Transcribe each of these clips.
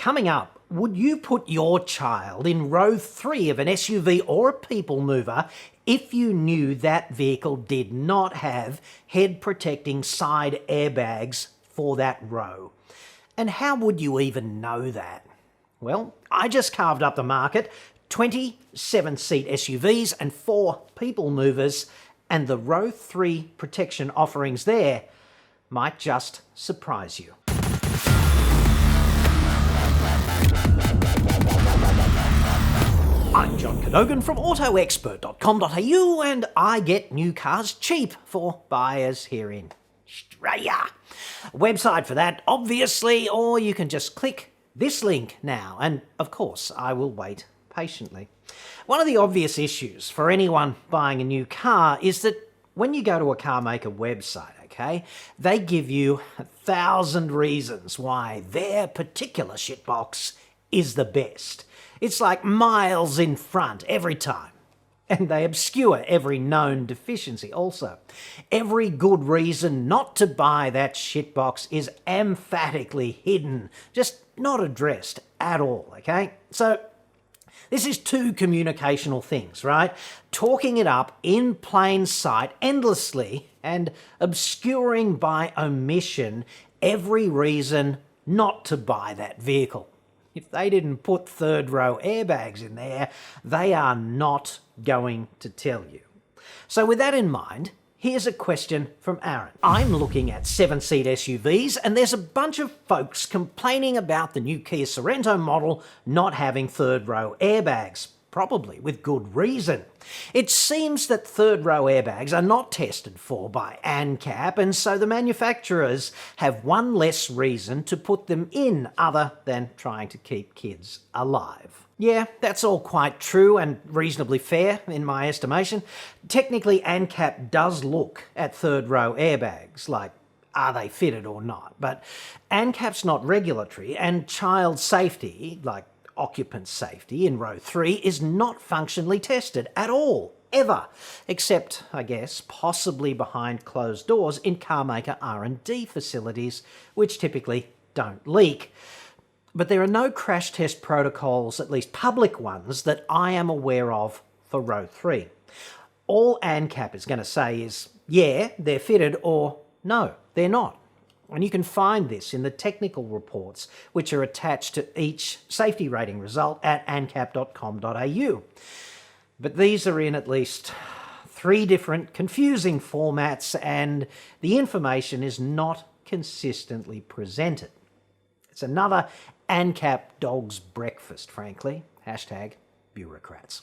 Coming up, would you put your child in row 3 of an SUV or a people mover if you knew that vehicle did not have head-protecting side airbags for that row? And how would you even know that? Well, I just carved up the market, 20 7-seat SUVs and 4 people movers, and the row 3 protection offerings there might just surprise you. I'm John Cadogan from AutoExpert.com.au, and I get new cars cheap for buyers here in Australia. Website for that, obviously, or you can just click this link now, and of course I will wait patiently. One of the obvious issues for anyone buying a new car is that when you go to a car maker website, okay, they give you 1,000 reasons why their particular shitbox is the best. It's like miles in front every time. And they obscure every known deficiency also. Every good reason not to buy that shitbox is emphatically hidden, just not addressed at all, okay? So this is two communicational things, right? Talking it up in plain sight endlessly and obscuring by omission every reason not to buy that vehicle. If they didn't put third row airbags in there, they are not going to tell you. So with that in mind, here's a question from Aaron. I'm looking at 7-seat SUVs and there's a bunch of folks complaining about the new Kia Sorento model not having third row airbags, probably with good reason. It seems that third row airbags are not tested for by ANCAP, and so the manufacturers have one less reason to put them in other than trying to keep kids alive. Yeah, that's all quite true and reasonably fair in my estimation. Technically, ANCAP does look at third row airbags, like are they fitted or not, but ANCAP's not regulatory, and child safety, like occupant safety in row 3, is not functionally tested at all, ever, except, I guess, possibly behind closed doors in carmaker R&D facilities, which typically don't leak. But there are no crash test protocols, at least public ones, that I am aware of for row 3. All ANCAP is going to say is, yeah, they're fitted, or no, they're not. And you can find this in the technical reports, which are attached to each safety rating result at ancap.com.au. But these are in at least 3 different confusing formats, and the information is not consistently presented. It's another ANCAP dog's breakfast, frankly. Hashtag bureaucrats.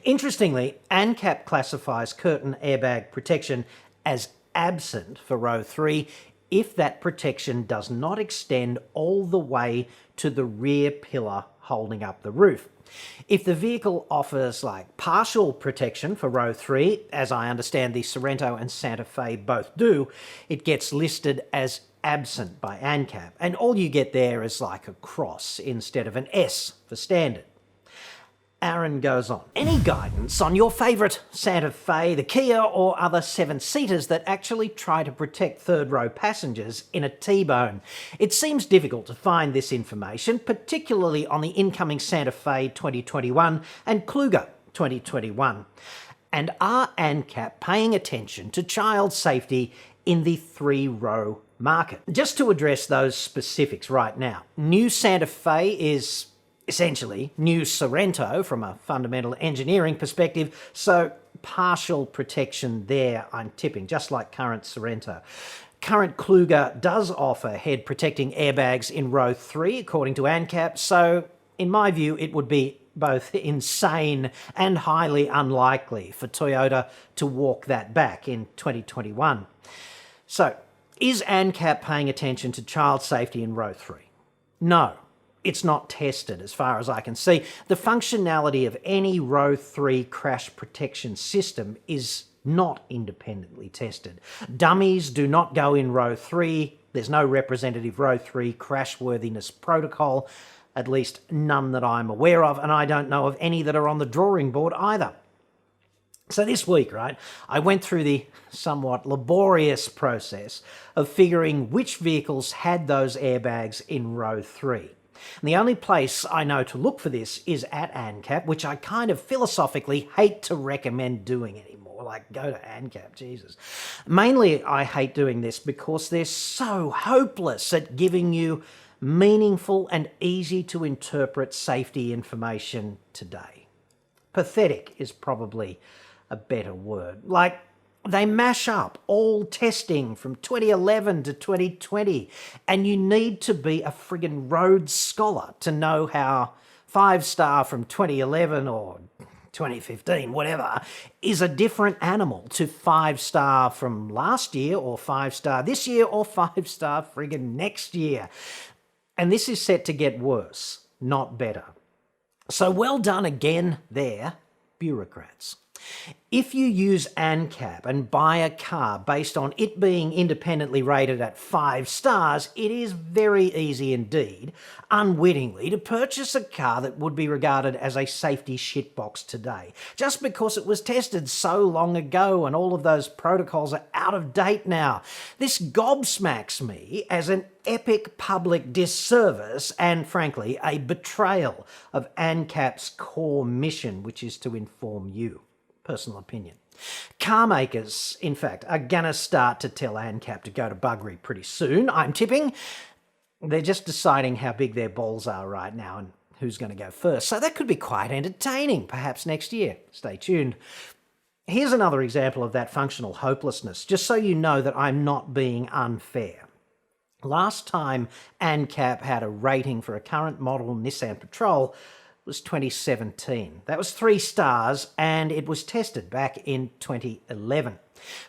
Interestingly, ANCAP classifies curtain airbag protection as absent for row 3 if that protection does not extend all the way to the rear pillar holding up the roof. If the vehicle offers like partial protection for row 3, as I understand the Sorento and Santa Fe both do, it gets listed as absent by ANCAP, and all you get there is like a cross instead of an S for standard. Aaron goes on. Any guidance on your favourite Santa Fe, the Kia, or other 7-seaters that actually try to protect third-row passengers in a T-bone? It seems difficult to find this information, particularly on the incoming Santa Fe 2021 and Kluger 2021. And are ANCAP paying attention to child safety in the 3-row market? Just to address those specifics right now, new Santa Fe is essentially new Sorento from a fundamental engineering perspective, so partial protection there, I'm tipping, just like current Sorento. Current Kluger does offer head protecting airbags in row 3 according to ANCAP, so in my view it would be both insane and highly unlikely for Toyota to walk that back in 2021. So, is ANCAP paying attention to child safety in row 3? No. It's not tested as far as I can see. The functionality of any row 3 crash protection system is not independently tested. Dummies do not go in row 3. There's no representative row 3 crashworthiness protocol, at least none that I'm aware of, and I don't know of any that are on the drawing board either. So this week, right, I went through the somewhat laborious process of figuring which vehicles had those airbags in row 3. And the only place I know to look for this is at ANCAP, which I kind of philosophically hate to recommend doing anymore. Like, go to ANCAP, Jesus. Mainly, I hate doing this because they're so hopeless at giving you meaningful and easy to interpret safety information today. Pathetic is probably a better word. Like, they mash up all testing from 2011 to 2020, and you need to be a friggin' Rhodes Scholar to know how 5-star from 2011 or 2015, whatever, is a different animal to 5-star from last year or 5-star this year or 5-star friggin' next year. And this is set to get worse, not better. So well done again there, bureaucrats. If you use ANCAP and buy a car based on it being independently rated at 5 stars, it is very easy indeed, unwittingly, to purchase a car that would be regarded as a safety shitbox today, just because it was tested so long ago and all of those protocols are out of date now. This gobsmacks me as an epic public disservice and, frankly, a betrayal of ANCAP's core mission, which is to inform you. Personal opinion. Car makers, in fact, are going to start to tell ANCAP to go to buggery pretty soon, I'm tipping. They're just deciding how big their balls are right now and who's going to go first. So that could be quite entertaining, perhaps next year. Stay tuned. Here's another example of that functional hopelessness, just so you know that I'm not being unfair. Last time ANCAP had a rating for a current model Nissan Patrol was 2017. That was 3 stars and it was tested back in 2011.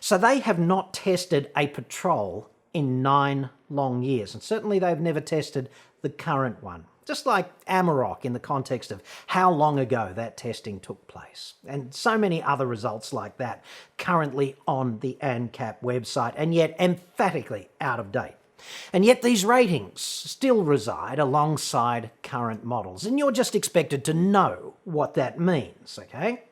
So they have not tested a Patrol in 9 long years, and certainly they've never tested the current one. Just like Amarok in the context of how long ago that testing took place. And so many other results like that currently on the ANCAP website, and yet emphatically out of date. And yet these ratings still reside alongside current models, and you're just expected to know what that means, okay?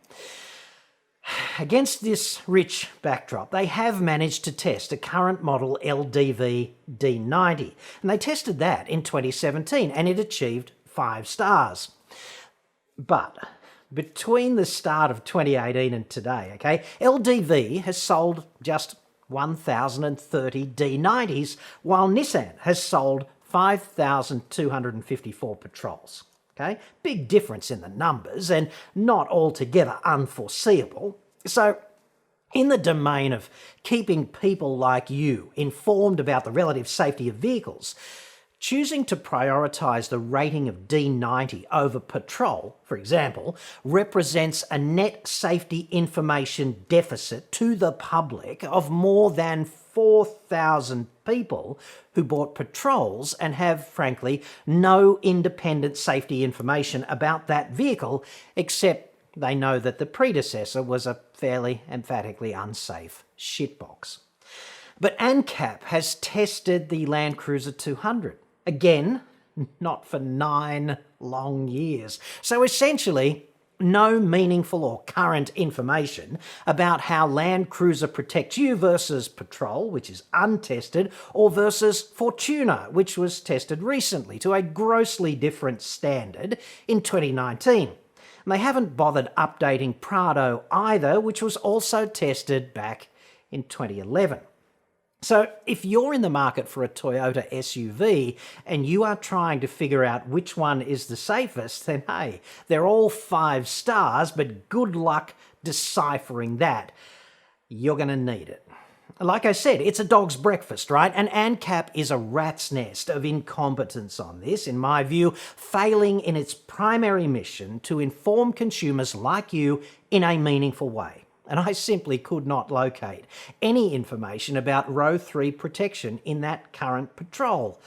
Against this rich backdrop, they have managed to test a current model LDV D90, and they tested that in 2017, and it achieved 5 stars. But between the start of 2018 and today, okay, LDV has sold just 1,030 D90s, while Nissan has sold 5,254 Patrols. Okay, big difference in the numbers and not altogether unforeseeable. So, in the domain of keeping people like you informed about the relative safety of vehicles, choosing to prioritise the rating of D90 over Patrol, for example, represents a net safety information deficit to the public of more than 4,000 people who bought Patrols and have, frankly, no independent safety information about that vehicle, except they know that the predecessor was a fairly emphatically unsafe shitbox. But ANCAP has tested the Land Cruiser 200. Again, not for 9 long years. So essentially, no meaningful or current information about how Land Cruiser protects you versus Patrol, which is untested, or versus Fortuna, which was tested recently to a grossly different standard in 2019. And they haven't bothered updating Prado either, which was also tested back in 2011. So if you're in the market for a Toyota SUV and you are trying to figure out which one is the safest, then hey, they're all 5 stars, but good luck deciphering that. You're going to need it. Like I said, it's a dog's breakfast, right? And ANCAP is a rat's nest of incompetence on this, in my view, failing in its primary mission to inform consumers like you in a meaningful way. And I simply could not locate any information about Row 3 protection in that current Patrol.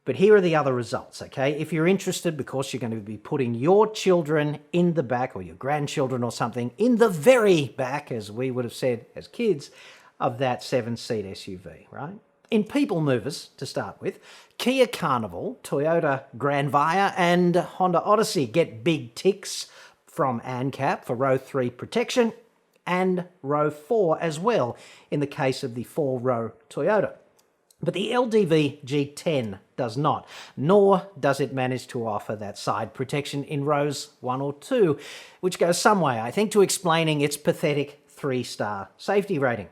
But here are the other results, okay? If you're interested, because you're going to be putting your children in the back, or your grandchildren or something, in the very back, as we would have said as kids, of that 7-seat SUV, right? In people movers, to start with, Kia Carnival, Toyota Granvia and Honda Odyssey get big ticks from ANCAP for Row 3 protection, and Row 4 as well, in the case of the 4-row Toyota. But the LDV G10 does not, nor does it manage to offer that side protection in rows 1 or 2, which goes some way, I think, to explaining its pathetic 3-star safety rating.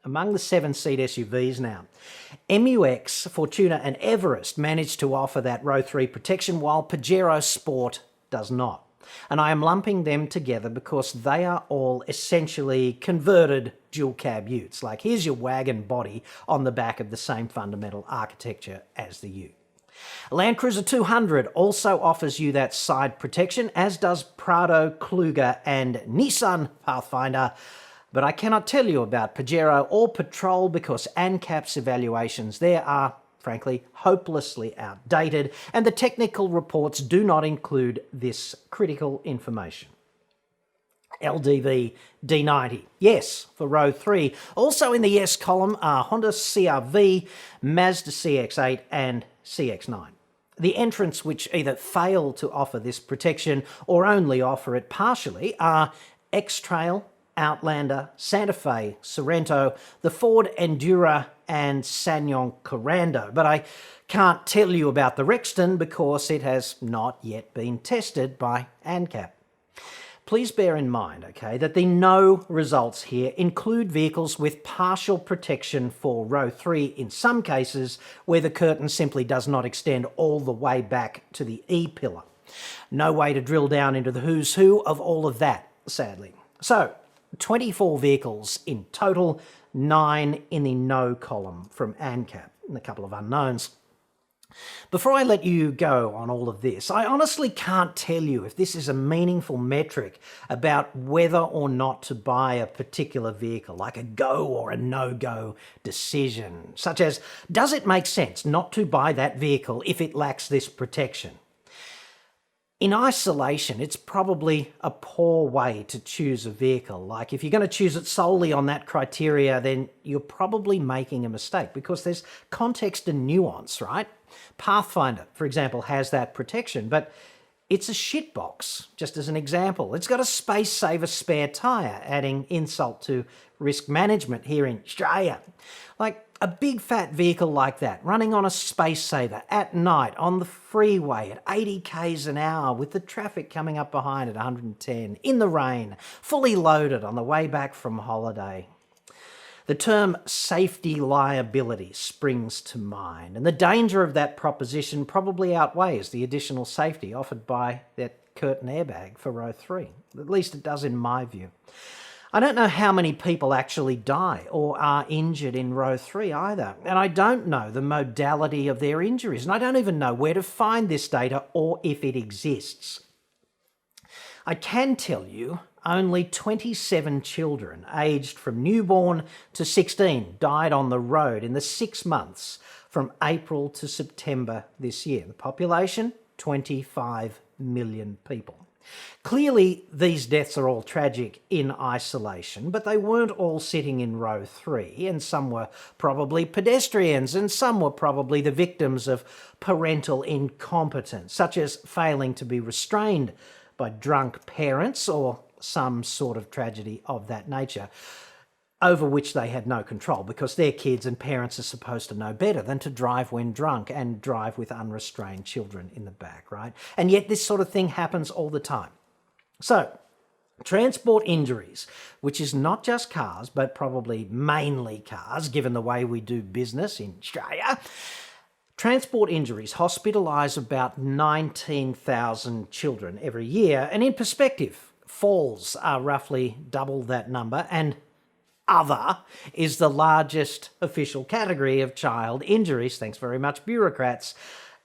Among the 7-seat SUVs now, MUX, Fortuna and Everest manage to offer that row 3 protection, while Pajero Sport does not. And I am lumping them together because they are all essentially converted dual cab utes. Like, here's your wagon body on the back of the same fundamental architecture as the ute. Land Cruiser 200 also offers you that side protection, as does Prado, Kluger and Nissan Pathfinder. But I cannot tell you about Pajero or Patrol because ANCAP's evaluations there are, frankly, hopelessly outdated, and the technical reports do not include this critical information. LDV D90, yes, for row 3. Also in the yes column are Honda CR-V, Mazda CX-8 and CX-9. The entrants which either fail to offer this protection or only offer it partially are X-Trail, Outlander, Santa Fe, Sorrento, the Ford Endura and Ssangyong Corando. But I can't tell you about the Rexton because it has not yet been tested by ANCAP. Please bear in mind, okay, that the no results here include vehicles with partial protection for row 3 in some cases where the curtain simply does not extend all the way back to the E-pillar. No way to drill down into the who's who of all of that, sadly. So, 24 vehicles in total, 9 in the no column from ANCAP, and a couple of unknowns. Before I let you go on all of this, I honestly can't tell you if this is a meaningful metric about whether or not to buy a particular vehicle, like a go or a no-go decision, such as, does it make sense not to buy that vehicle if it lacks this protection? In isolation, it's probably a poor way to choose a vehicle. Like, if you're going to choose it solely on that criteria, then you're probably making a mistake because there's context and nuance, right? Pathfinder, for example, has that protection, but it's a shitbox, just as an example. It's got a space-saver spare tyre, adding insult to risk management here in Australia. Like, a big fat vehicle like that, running on a space saver at night on the freeway at 80 k's an hour with the traffic coming up behind at 110, in the rain, fully loaded on the way back from holiday. The term safety liability springs to mind, and the danger of that proposition probably outweighs the additional safety offered by that curtain airbag for row 3. At least it does in my view. I don't know how many people actually die or are injured in row 3 either, and I don't know the modality of their injuries, and I don't even know where to find this data or if it exists. I can tell you only 27 children aged from newborn to 16 died on the road in the 6 months from April to September this year. The population, 25 million people. Clearly, these deaths are all tragic in isolation, but they weren't all sitting in row 3, and some were probably pedestrians, and some were probably the victims of parental incompetence, such as failing to be restrained by drunk parents or some sort of tragedy of that nature, over which they had no control because their kids and parents are supposed to know better than to drive when drunk and drive with unrestrained children in the back, right? And yet this sort of thing happens all the time. So, transport injuries, which is not just cars, but probably mainly cars, given the way we do business in Australia. Transport injuries hospitalise about 19,000 children every year, and in perspective, falls are roughly double that number, and other is the largest official category of child injuries, thanks very much bureaucrats,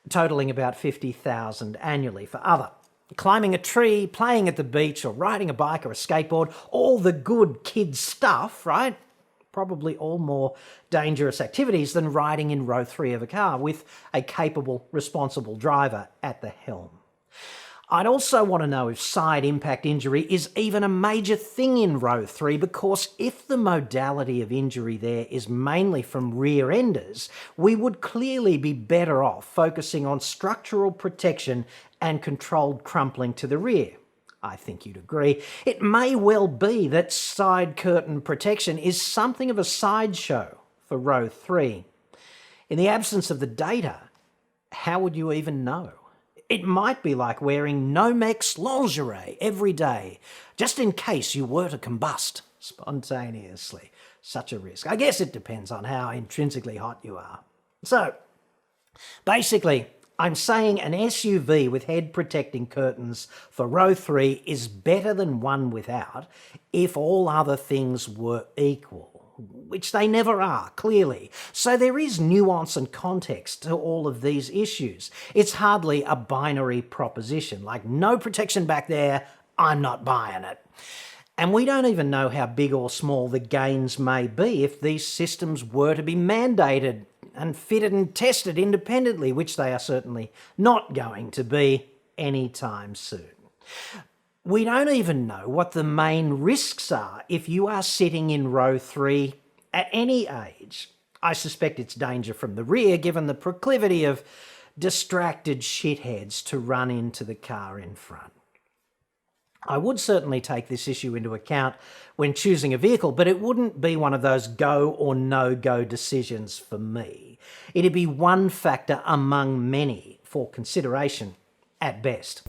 totalling about 50,000 annually for other. Climbing a tree, playing at the beach, or riding a bike or a skateboard, all the good kid stuff, right? Probably all more dangerous activities than riding in row 3 of a car with a capable, responsible driver at the helm. I'd also want to know if side impact injury is even a major thing in row 3, because if the modality of injury there is mainly from rear-enders, we would clearly be better off focusing on structural protection and controlled crumpling to the rear. I think you'd agree. It may well be that side curtain protection is something of a sideshow for row 3. In the absence of the data, how would you even know? It might be like wearing Nomex lingerie every day, just in case you were to combust spontaneously. Such a risk. I guess it depends on how intrinsically hot you are. So, basically, I'm saying an SUV with head protecting curtains for row 3 is better than one without if all other things were equal, which they never are, clearly. So there is nuance and context to all of these issues. It's hardly a binary proposition, like no protection back there, I'm not buying it. And we don't even know how big or small the gains may be if these systems were to be mandated and fitted and tested independently, which they are certainly not going to be anytime soon. We don't even know what the main risks are if you are sitting in row 3 at any age. I suspect it's danger from the rear, given the proclivity of distracted shitheads to run into the car in front. I would certainly take this issue into account when choosing a vehicle, but it wouldn't be one of those go or no-go decisions for me. It'd be one factor among many for consideration at best.